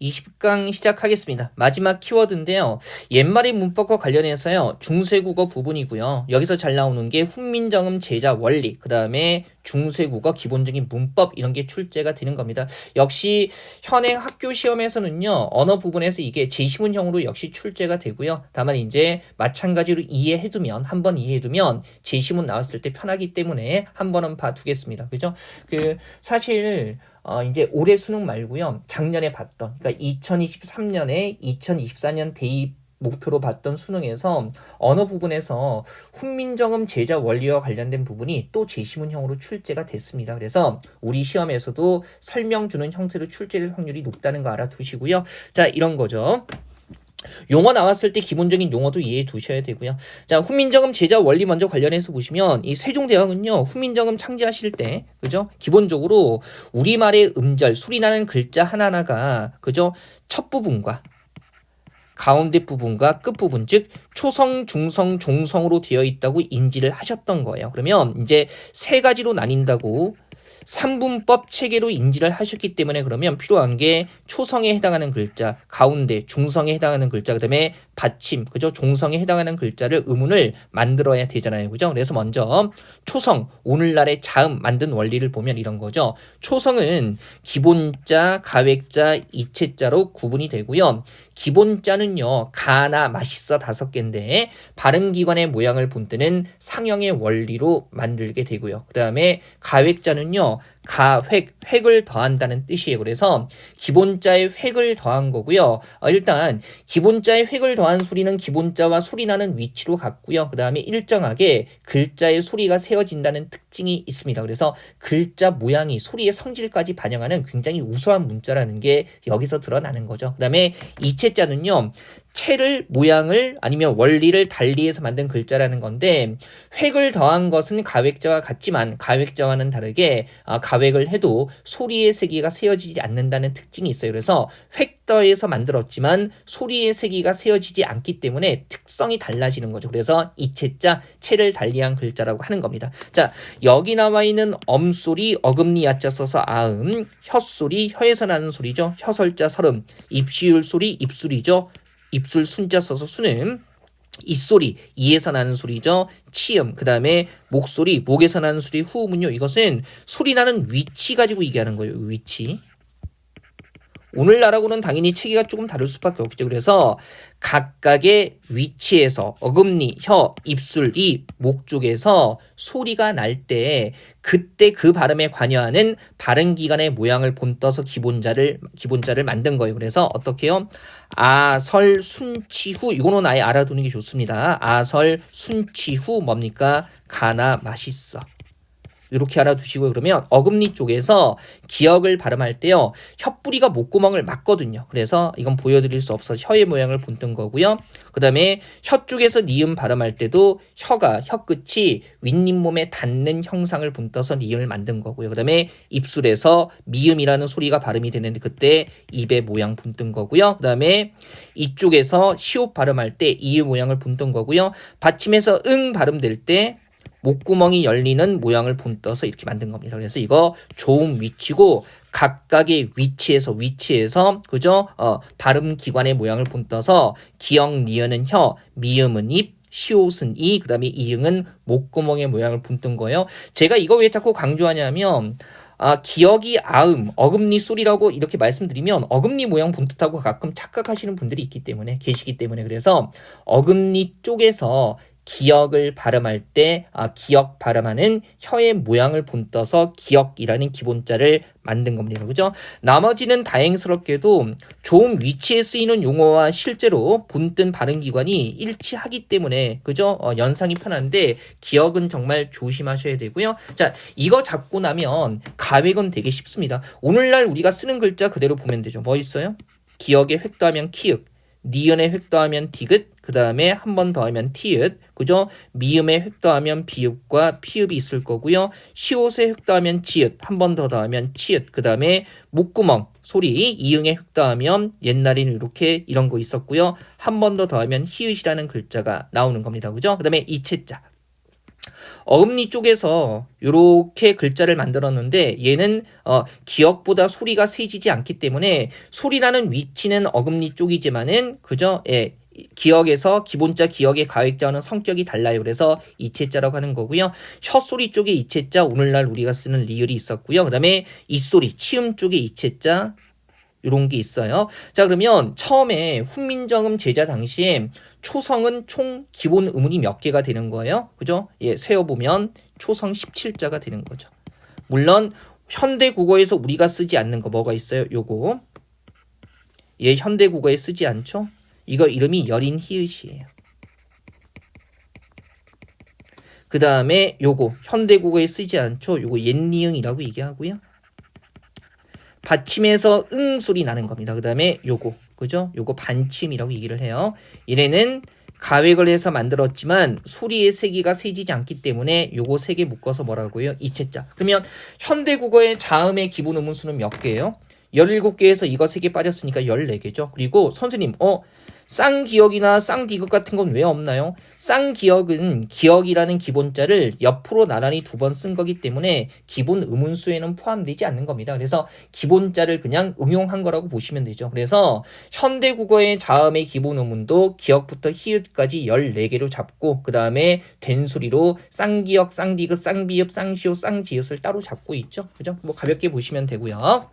20강 시작하겠습니다. 마지막 키워드인데요. 옛말의 문법과 관련해서요. 중세국어 부분이고요. 여기서 잘 나오는 게 훈민정음 제자 원리, 그 다음에 중세국어 기본적인 문법 이런 게 출제가 되는 겁니다. 역시 현행 학교 시험에서는요. 언어 부분에서 이게 제시문형으로 역시 출제가 되고요. 다만 이제 마찬가지로 한번 이해해두면 제시문 나왔을 때 편하기 때문에 한 번은 봐두겠습니다. 그죠? 사실 이제 올해 수능 말고요. 작년에 봤던, 그러니까 2023년에 2024년 대입 목표로 봤던 수능에서 언어 부분에서 훈민정음 제자 원리와 관련된 부분이 또 제시문형으로 출제가 됐습니다. 그래서 우리 시험에서도 설명 주는 형태로 출제될 확률이 높다는 거 알아두시고요. 자, 이런 거죠. 용어 나왔을 때 기본적인 용어도 이해해 두셔야 되고요. 자, 훈민정음 제자 원리 먼저 관련해서 보시면 이 세종대왕은요, 훈민정음 창제하실 때, 그죠? 기본적으로 우리말의 음절, 소리 나는 글자 하나하나가, 그죠? 첫 부분과 가운데 부분과 끝 부분, 즉 초성, 중성, 종성으로 되어 있다고 인지를 하셨던 거예요. 그러면 이제 세 가지로 나뉜다고 3분법 체계로 인지를 하셨기 때문에 그러면 필요한 게 초성에 해당하는 글자, 가운데, 중성에 해당하는 글자, 그 다음에 받침, 그죠? 종성에 해당하는 글자를 의문을 만들어야 되잖아요. 그죠? 그래서 먼저 초성, 오늘날의 자음 만든 원리를 보면 이런 거죠. 초성은 기본자, 가획자, 이체자로 구분이 되고요. 기본자는요, 가나 맛있어 5개인데 발음기관의 모양을 본 때는 상형의 원리로 만들게 되고요. 그 다음에 가획자는요, 획을 더한다는 뜻이에요. 그래서 기본자의 획을 더한 거고요. 일단 기본자의 획을 더한 소리는 기본자와 소리 나는 위치로 같고요. 그 다음에 일정하게 글자의 소리가 세워진다는 특징이 있습니다. 그래서 글자 모양이 소리의 성질까지 반영하는 굉장히 우수한 문자라는 게 여기서 드러나는 거죠. 그 다음에 이체자는요, 체를 모양을 아니면 원리를 달리해서 만든 글자라는 건데 획을 더한 것은 가획자와 같지만 가획자와는 다르게 가획을 해도 소리의 세기가 세워지지 않는다는 특징이 있어요. 그래서 획 더해서 만들었지만 소리의 세기가 세워지지 않기 때문에 특성이 달라지는 거죠. 그래서 이체자, 체를 달리한 글자라고 하는 겁니다. 자, 여기 나와 있는 엄소리, 어금니 야자 써서 아음, 혀소리, 혀에서 나는 소리죠. 혀설자 설음, 입시울 소리, 입술이죠. 입술 순자 써서 수는, 이소리, 이에서 나는 소리죠. 치음, 그 다음에 목소리, 목에서 나는 소리, 후음은요. 이것은 소리 나는 위치 가지고 얘기하는 거예요. 위치. 오늘날하고는 당연히 체계가 조금 다를 수밖에 없겠죠. 그래서 각각의 위치에서 어금니, 혀, 입술, 이 목 쪽에서 소리가 날 때 그때 그 발음에 관여하는 발음기관의 모양을 본떠서 기본자를 만든 거예요. 그래서 어떻게 해요? 아설 순치후, 이거는 아예 알아두는 게 좋습니다. 아설 순치후 뭡니까? 가나 맛있어. 이렇게 알아두시고요. 그러면 어금니 쪽에서 기역을 발음할 때요. 혀뿌리가 목구멍을 막거든요. 그래서 이건 보여드릴 수 없어서 혀의 모양을 본뜬 거고요. 그 다음에 혀 쪽에서 니은 발음할 때도 혀끝이 윗잇몸에 닿는 형상을 본떠서 니은을 만든 거고요. 그 다음에 입술에서 미음이라는 소리가 발음이 되는데 그때 입의 모양 본뜬 거고요. 그 다음에 이쪽에서 시옷 발음할 때 이의 모양을 본뜬 거고요. 받침에서 응 발음될 때 목구멍이 열리는 모양을 본떠서 이렇게 만든 겁니다. 그래서 이거 좋은 위치고 각각의 위치에서 그죠? 발음 기관의 모양을 본떠서 기역 니은은 혀, 미음은 입, 시옷은 이, 그 다음에 이응은 목구멍의 모양을 본뜬 거예요. 제가 이거 왜 자꾸 강조하냐면 기역이 아음, 어금니 소리라고 이렇게 말씀드리면 어금니 모양 본뜻하고 가끔 착각하시는 분들이 계시기 때문에 그래서 어금니 쪽에서 기역을 발음할 때 기역 발음하는 혀의 모양을 본떠서 기역이라는 기본자를 만든 겁니다. 그죠? 나머지는 다행스럽게도 좋은 위치에 쓰이는 용어와 실제로 본뜬 발음기관이 일치하기 때문에 그죠? 연상이 편한데 기역은 정말 조심하셔야 되고요. 자, 이거 잡고 나면 가획은 되게 쉽습니다. 오늘날 우리가 쓰는 글자 그대로 보면 되죠. 뭐 있어요? 기역에 획 더하면 키읔, 니은에 획 더하면 디귿, 그 다음에 한 번 더하면 티읕, 그죠? 미음에 획 더하면 비읍과 피읍이 있을 거고요. 시옷에 획 더하면 지읒, 한 번 더 더하면 치읒, 그 다음에 목구멍 소리, 이응에 획 더하면 옛날에는 이렇게 이런 거 있었고요. 한 번 더 더하면 히읗이라는 글자가 나오는 겁니다. 그죠? 그 다음에 이체자. 어금니 쪽에서 이렇게 글자를 만들었는데 얘는 기역보다 소리가 세지지 않기 때문에 소리나는 위치는 어금니 쪽이지만은 그죠? 예. 기역에서 기본자 기역의 가액자와는 성격이 달라요. 그래서 이체자라고 하는 거고요. 혀소리 쪽에 이체자 오늘날 우리가 쓰는 리을이 있었고요. 그 다음에 이소리 치음 쪽에 이체자 이런 게 있어요. 자 그러면 처음에 훈민정음 제자 당시에 초성은 총 기본 음운이 몇 개가 되는 거예요? 그죠? 예, 세어보면 초성 17자가 되는 거죠. 물론 현대 국어에서 우리가 쓰지 않는 거 뭐가 있어요? 요거. 예, 현대 국어에 쓰지 않죠? 이거 이름이 여린 히읗이에요. 그 다음에 요거 현대 국어에 쓰지 않죠? 요거 옛니응이라고 얘기하고요. 받침에서 응 소리 나는 겁니다. 그 다음에 요거 그죠? 요거 반침이라고 얘기를 해요. 얘네는 가획을 해서 만들었지만 소리의 세기가 세지지 않기 때문에 요거 세 개 묶어서 뭐라고요? 이체자. 그러면 현대 국어의 자음의 기본 음운수는 몇 개예요? 17개에서 이거 3개 빠졌으니까 14개죠. 그리고 선생님 쌍기역이나 쌍디귿 같은 건 왜 없나요? 쌍기역은 기역이라는 기본자를 옆으로 나란히 2번 쓴 거기 때문에 기본 음운수에는 포함되지 않는 겁니다. 그래서 기본자를 그냥 응용한 거라고 보시면 되죠. 그래서 현대국어의 자음의 기본 음운도 기역부터 히읗까지 14개로 잡고 그 다음에 된소리로 쌍기역, 쌍디귿, 쌍비읍, 쌍시옷, 쌍지읒을 따로 잡고 있죠. 그죠? 뭐 가볍게 보시면 되고요.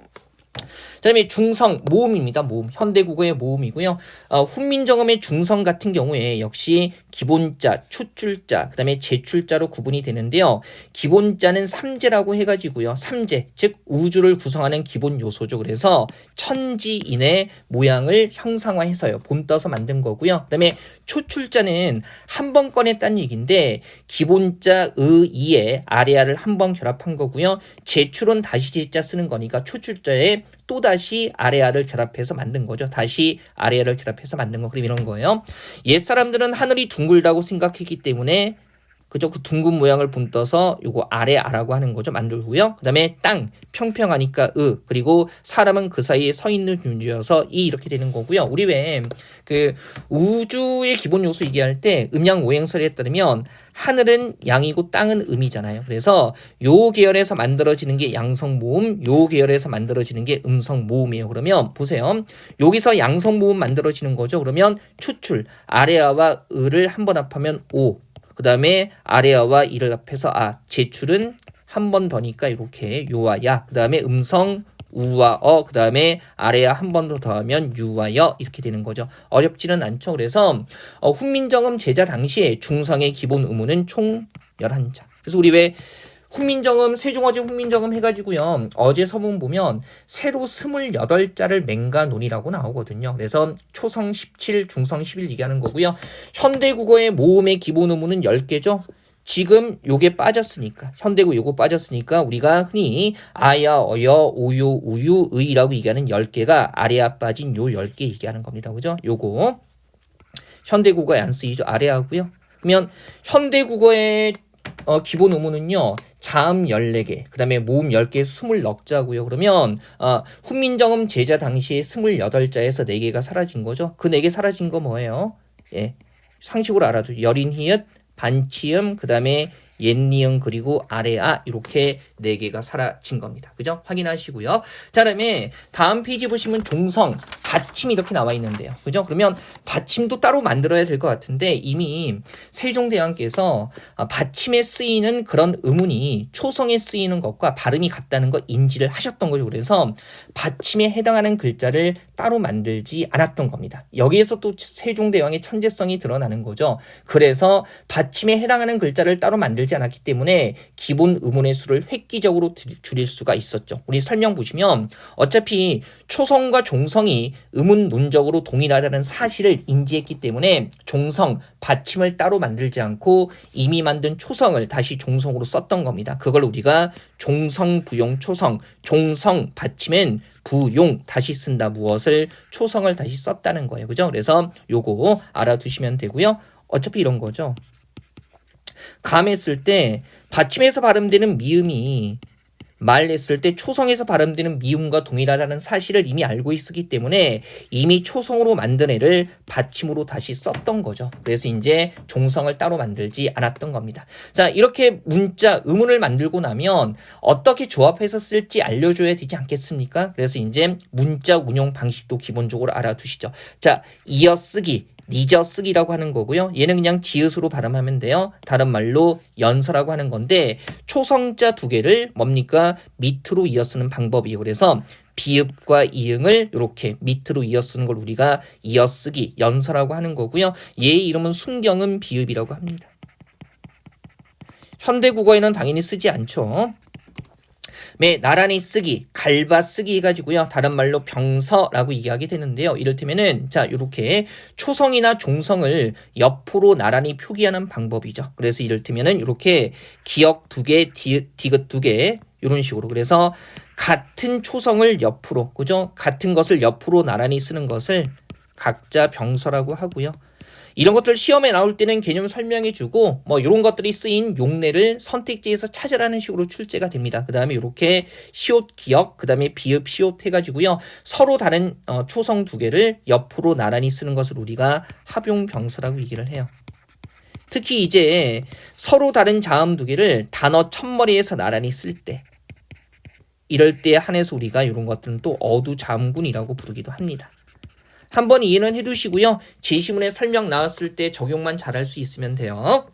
그 다음에 중성, 모음입니다. 모음. 현대국어의 모음이고요. 훈민정음의 중성 같은 경우에 역시 기본자, 추출자, 그 다음에 제출자로 구분이 되는데요. 기본자는 삼재라고 해가지고요. 삼재, 즉 우주를 구성하는 기본 요소죠. 그래서 천지인의 모양을 형상화해서요. 본떠서 만든 거고요. 그 다음에 추출자는 한 번 꺼냈다는 얘기인데 기본자, 이에 아래아를 한 번 결합한 거고요. 제출은 다시 제자 쓰는 거니까 추출자에 또다시 아래아를 결합해서 만든 거죠. 다시 아래아를 결합해서 만든 거. 그럼 이런 거예요. 옛사람들은 하늘이 둥글다고 생각했기 때문에 그죠? 그 둥근 모양을 본떠서 요거 아래아라고 하는 거죠. 만들고요. 그 다음에 땅, 평평하니까 그리고 사람은 그 사이에 서 있는 존재여서 이렇게 되는 거고요. 우리 왜 그 우주의 기본 요소 얘기할 때 음양 오행설에 따르면 하늘은 양이고 땅은 음이잖아요. 그래서 요 계열에서 만들어지는 게 양성 모음, 요 계열에서 만들어지는 게 음성 모음이에요. 그러면 보세요. 여기서 양성 모음 만들어지는 거죠. 그러면 추출, 아래아와 을을 한번 합하면 오. 그 다음에 아래아와 이를 합해서 제출은 한 번 더니까 이렇게 요와 야. 그 다음에 음성 우와 그 다음에 아래아 한 번 더 더하면 유와 여 이렇게 되는 거죠. 어렵지는 않죠. 그래서 훈민정음 제자 당시에 중성의 기본 음운은 총 11자. 그래서 우리 왜 훈민정음, 세종어제 훈민정음 해가지고요. 어제 서문 보면 새로 28자를 맹가논이라고 나오거든요. 그래서 초성 17, 중성 11 얘기하는 거고요. 현대국어의 모음의 기본 음운은 10개죠. 지금 요게 빠졌으니까 현대국 요거 빠졌으니까 우리가 흔히 아야, 어여, 오요, 우유, 의라고 얘기하는 10개가 아래아 빠진 요 10개 얘기하는 겁니다. 그죠? 요거 현대국어에 안 쓰이죠. 아래아고요. 그러면 현대국어의 기본 음운은요. 자음 14개, 그 다음에 모음 10개, 20넉자고요. 그러면 훈민정음 제자 당시에 28자에서 4개가 사라진 거죠. 그 4개 사라진 거 뭐예요? 예, 상식으로 알아도 여린 히읗, 반치음, 그 다음에 옛니응 그리고 아래아 이렇게 4개가 사라진 겁니다. 그죠? 확인하시고요. 자, 그다음에 다음 페이지 보시면 종성, 받침이 이렇게 나와 있는데요. 그죠? 그러면 받침도 따로 만들어야 될 것 같은데 이미 세종대왕께서 받침에 쓰이는 그런 음운이 초성에 쓰이는 것과 발음이 같다는 거 인지를 하셨던 거죠. 그래서 받침에 해당하는 글자를 따로 만들지 않았던 겁니다. 여기에서 또 세종대왕의 천재성이 드러나는 거죠. 그래서 받침에 해당하는 글자를 따로 만들지 않았기 때문에 기본 음운의 수를 획기적으로 줄일 수가 있었죠. 우리 설명 보시면 어차피 초성과 종성이 음운 논적으로 동일하다는 사실을 인지했기 때문에 종성, 받침을 따로 만들지 않고 이미 만든 초성을 다시 종성으로 썼던 겁니다. 그걸 우리가 종성, 부용, 초성, 종성, 받침은 부용 다시 쓴다. 무엇을? 초성을 다시 썼다는 거예요. 그죠? 그래서 요거 알아두시면 되고요. 어차피 이런 거죠. 감했을 때 받침에서 발음되는 미음이 말했을 때 초성에서 발음되는 미음과 동일하다는 사실을 이미 알고 있었기 때문에 이미 초성으로 만든 애를 받침으로 다시 썼던 거죠. 그래서 이제 종성을 따로 만들지 않았던 겁니다. 자, 이렇게 문자, 의문을 만들고 나면 어떻게 조합해서 쓸지 알려줘야 되지 않겠습니까? 그래서 이제 문자 운용 방식도 기본적으로 알아두시죠. 자, 이어쓰기. 니저쓰기라고 하는 거고요. 얘는 그냥 지읒으로 발음하면 돼요. 다른 말로 연서라고 하는 건데 초성자 두 개를 뭡니까? 밑으로 이어쓰는 방법이에요. 그래서 비읍과 이응을 이렇게 밑으로 이어쓰는 걸 우리가 이어쓰기, 연서라고 하는 거고요. 얘의 이름은 순경음 비읍이라고 합니다. 현대국어에는 당연히 쓰지 않죠. 나란히 쓰기, 갈바 쓰기 해가지고요. 다른 말로 병서라고 얘기하게 되는데요. 이를테면은 자, 이렇게 초성이나 종성을 옆으로 나란히 표기하는 방법이죠. 그래서 이를테면은 이렇게 기역 두 개, 디귿 두 개 이런 식으로. 그래서 같은 초성을 옆으로, 그죠? 같은 것을 옆으로 나란히 쓰는 것을 각자 병서라고 하고요. 이런 것들 시험에 나올 때는 개념 설명해주고 뭐 이런 것들이 쓰인 용례를 선택지에서 찾으라는 식으로 출제가 됩니다. 그 다음에 이렇게 시옷 기역, 그 다음에 비읍 시옷 해가지고요. 서로 다른 초성 두 개를 옆으로 나란히 쓰는 것을 우리가 합용병서라고 얘기를 해요. 특히 이제 서로 다른 자음 두 개를 단어 첫머리에서 나란히 쓸 때 이럴 때 한해서 우리가 이런 것들은 또 어두자음군이라고 부르기도 합니다. 한번 이해는 해두시고요. 제시문에 설명 나왔을 때 적용만 잘할 수 있으면 돼요.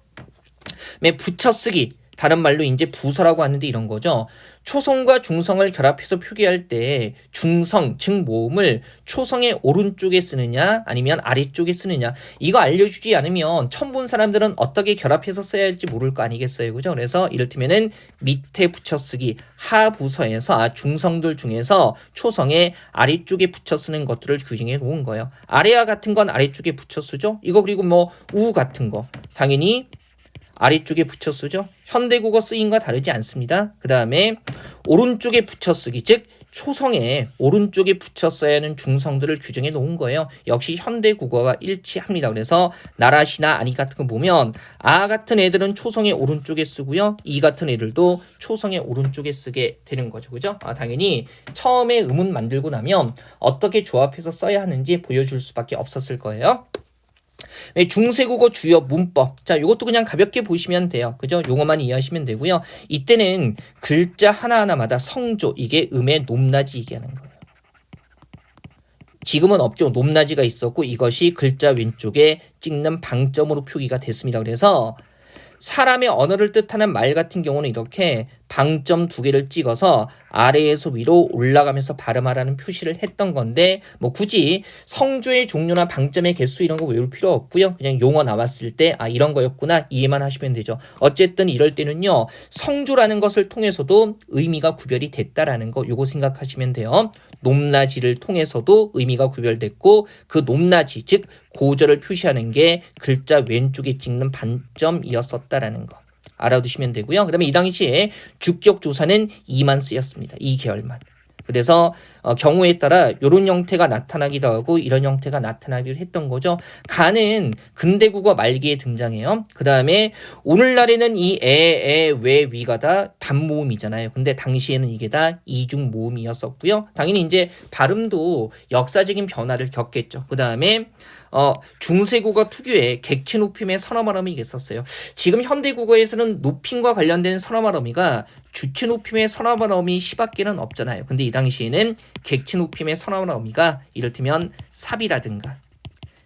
붙여쓰기. 다른 말로 이제 부서라고 하는데 이런 거죠. 초성과 중성을 결합해서 표기할 때 중성, 즉 모음을 초성의 오른쪽에 쓰느냐 아니면 아래쪽에 쓰느냐 이거 알려주지 않으면 처음 본 사람들은 어떻게 결합해서 써야 할지 모를 거 아니겠어요. 그죠? 그래서 이를테면은 밑에 붙여쓰기 하부서에서 중성들 중에서 초성의 아래쪽에 붙여 쓰는 것들을 규정해 놓은 거예요. 아래와 같은 건 아래쪽에 붙여 쓰죠. 이거 그리고 뭐 우 같은 거 당연히 아래쪽에 붙여 쓰죠. 현대국어 쓰임과 다르지 않습니다. 그 다음에 오른쪽에 붙여 쓰기, 즉 초성에 오른쪽에 붙여 써야 하는 중성들을 규정해 놓은 거예요. 역시 현대국어와 일치합니다. 그래서 나라시나 아니 같은 거 보면 아 같은 애들은 초성의 오른쪽에 쓰고요. 이 같은 애들도 초성의 오른쪽에 쓰게 되는 거죠. 그죠? 당연히 처음에 음운 만들고 나면 어떻게 조합해서 써야 하는지 보여줄 수밖에 없었을 거예요. 중세국어 주요 문법. 자, 이것도 그냥 가볍게 보시면 돼요. 그죠? 용어만 이해하시면 되고요. 이때는 글자 하나하나마다 성조, 이게 음의 높낮이 얘기하는 거예요. 지금은 없죠. 높낮이가 있었고 이것이 글자 왼쪽에 찍는 방점으로 표기가 됐습니다. 그래서 사람의 언어를 뜻하는 말 같은 경우는 이렇게 방점 두 개를 찍어서 아래에서 위로 올라가면서 발음하라는 표시를 했던 건데 뭐 굳이 성조의 종류나 방점의 개수 이런 거 외울 필요 없고요. 그냥 용어 나왔을 때 이런 거였구나 이해만 하시면 되죠. 어쨌든 이럴 때는요. 성조라는 것을 통해서도 의미가 구별이 됐다라는 거 요거 생각하시면 돼요. 높낮이를 통해서도 의미가 구별됐고 그 높낮이 즉 고절을 표시하는 게 글자 왼쪽에 찍는 반점이었었다라는 거 알아두시면 되고요. 그 다음에 이 당시에 주격조사는 2만 쓰였습니다. 2계열만. 그래서 경우에 따라 이런 형태가 나타나기도 하고 이런 형태가 나타나기도 했던 거죠. 가는 근대국어 말기에 등장해요. 그 다음에 오늘날에는 이 왜, 위가 다 단모음이잖아요. 근데 당시에는 이게 다 이중 모음이었었고요. 당연히 이제 발음도 역사적인 변화를 겪겠죠. 그 다음에 중세국어 특유의 객체 높임의 선어 발음이 있었어요. 지금 현대국어에서는 높임과 관련된 선어 발음이가 주체 높임의 선어 발음이 시밖에는 없잖아요. 근데 이 당시에는 객체 높임의 선어 발음이가 이를테면 삽이라든가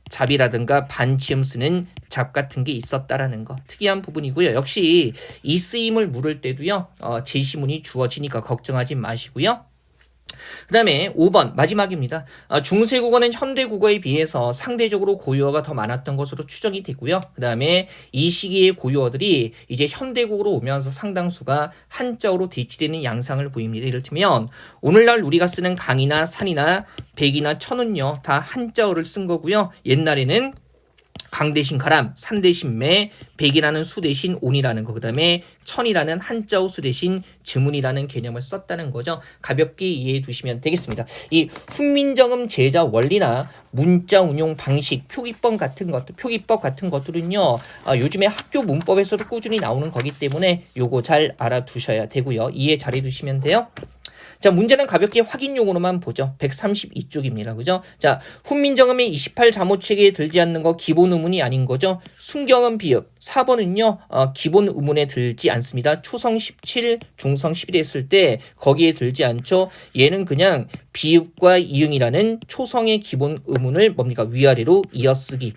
잡이라든가 반치음 쓰는 잡 같은 게 있었다라는 거 특이한 부분이고요. 역시 이 쓰임을 물을 때도요. 제시문이 주어지니까 걱정하지 마시고요. 그 다음에 5번 마지막입니다. 중세국어는 현대국어에 비해서 상대적으로 고유어가 더 많았던 것으로 추정이 되고요. 그 다음에 이 시기의 고유어들이 이제 현대국어로 오면서 상당수가 한자어로 대치되는 양상을 보입니다. 이를테면 오늘날 우리가 쓰는 강이나 산이나 백이나 천은요 다 한자어를 쓴 거고요. 옛날에는 강 대신 가람, 산 대신 매, 백이라는 수 대신 온이라는 거, 그 다음에 천이라는 한자어 수 대신 지문이라는 개념을 썼다는 거죠. 가볍게 이해해 두시면 되겠습니다. 이 훈민정음 제자 원리나 문자 운용 방식, 표기법 같은 것들은요, 요즘에 학교 문법에서도 꾸준히 나오는 거기 때문에 요거 잘 알아두셔야 되고요. 이해 잘 해두시면 돼요. 자, 문제는 가볍게 확인용으로만 보죠. 132쪽입니다. 그죠? 자, 훈민정음의 28자모책에 들지 않는 거 기본 의문이 아닌 거죠. 순경음 비읍 4번은요. 기본 의문에 들지 않습니다. 초성 17, 중성 11에 했을 때 거기에 들지 않죠. 얘는 그냥 비읍과 이응이라는 초성의 기본 의문을 뭡니까? 위아래로 이어쓰기.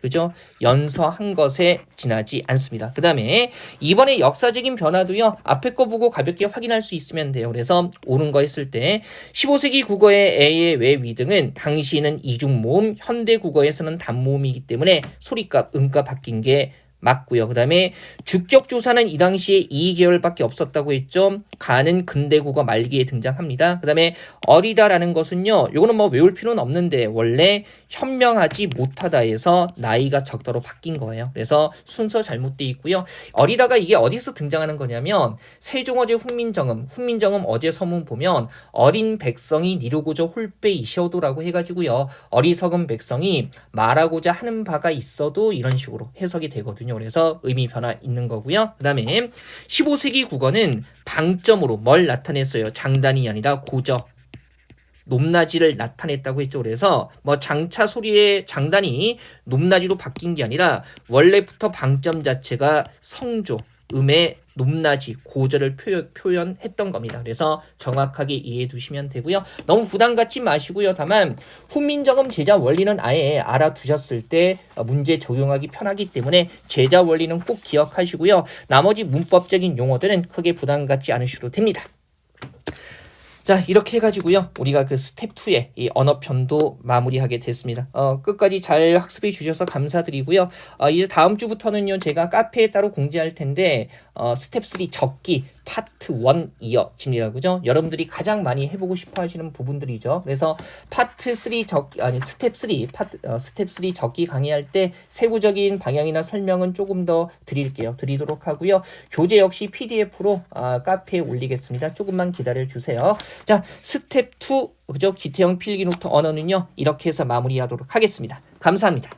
그죠? 연서한 것에 지나지 않습니다. 그 다음에 이번에 역사적인 변화도요. 앞에 거 보고 가볍게 확인할 수 있으면 돼요. 그래서 옳은 거 했을 때 15세기 국어의 애의 왜 위 등은 당시에는 이중모음, 현대 국어에서는 단모음이기 때문에 소리값, 음값 바뀐 게 맞고요. 그 다음에 주격조사는 이 당시에 2개월밖에 없었다고 했죠. 가는 근대국어 말기에 등장합니다. 그 다음에 어리다라는 것은요. 요거는 뭐 외울 필요는 없는데 원래 현명하지 못하다에서 나이가 적다로 바뀐 거예요. 그래서 순서 잘못돼 있고요. 어리다가 이게 어디서 등장하는 거냐면 세종어제 훈민정음 어제 서문 보면 어린 백성이 니루고자 홀빼이셔도라고 해가지고요. 어리석은 백성이 말하고자 하는 바가 있어도 이런 식으로 해석이 되거든요. 그래서 의미 변화 있는 거고요. 그 다음에 15세기 국어는 방점으로 뭘 나타냈어요? 장단이 아니라 고저. 높낮이를 나타냈다고 했죠. 그래서 뭐 장차 소리의 장단이 높낮이로 바뀐 게 아니라 원래부터 방점 자체가 성조, 음의 높낮이, 고저를 표현했던 겁니다. 그래서 정확하게 이해해 두시면 되고요. 너무 부담 갖지 마시고요. 다만 훈민정음 제자 원리는 아예 알아두셨을 때 문제 적용하기 편하기 때문에 제자 원리는 꼭 기억하시고요. 나머지 문법적인 용어들은 크게 부담 갖지 않으셔도 됩니다. 자, 이렇게 해가지고요. 우리가 그 스텝 2의 이 언어편도 마무리하게 됐습니다. 끝까지 잘 학습해 주셔서 감사드리고요. 이제 다음 주부터는요, 제가 카페에 따로 공지할 텐데, 스텝 3 적기 파트 1 이어집니다. 그죠? 여러분들이 가장 많이 해보고 싶어 하시는 부분들이죠. 그래서 스텝 3 적기 강의할 때 세부적인 방향이나 설명은 조금 더 드리도록 하고요. 교재 역시 PDF로 카페에 올리겠습니다. 조금만 기다려 주세요. 자, 스텝 2, 그죠? 기태형 필기노트 언어는요, 이렇게 해서 마무리하도록 하겠습니다. 감사합니다.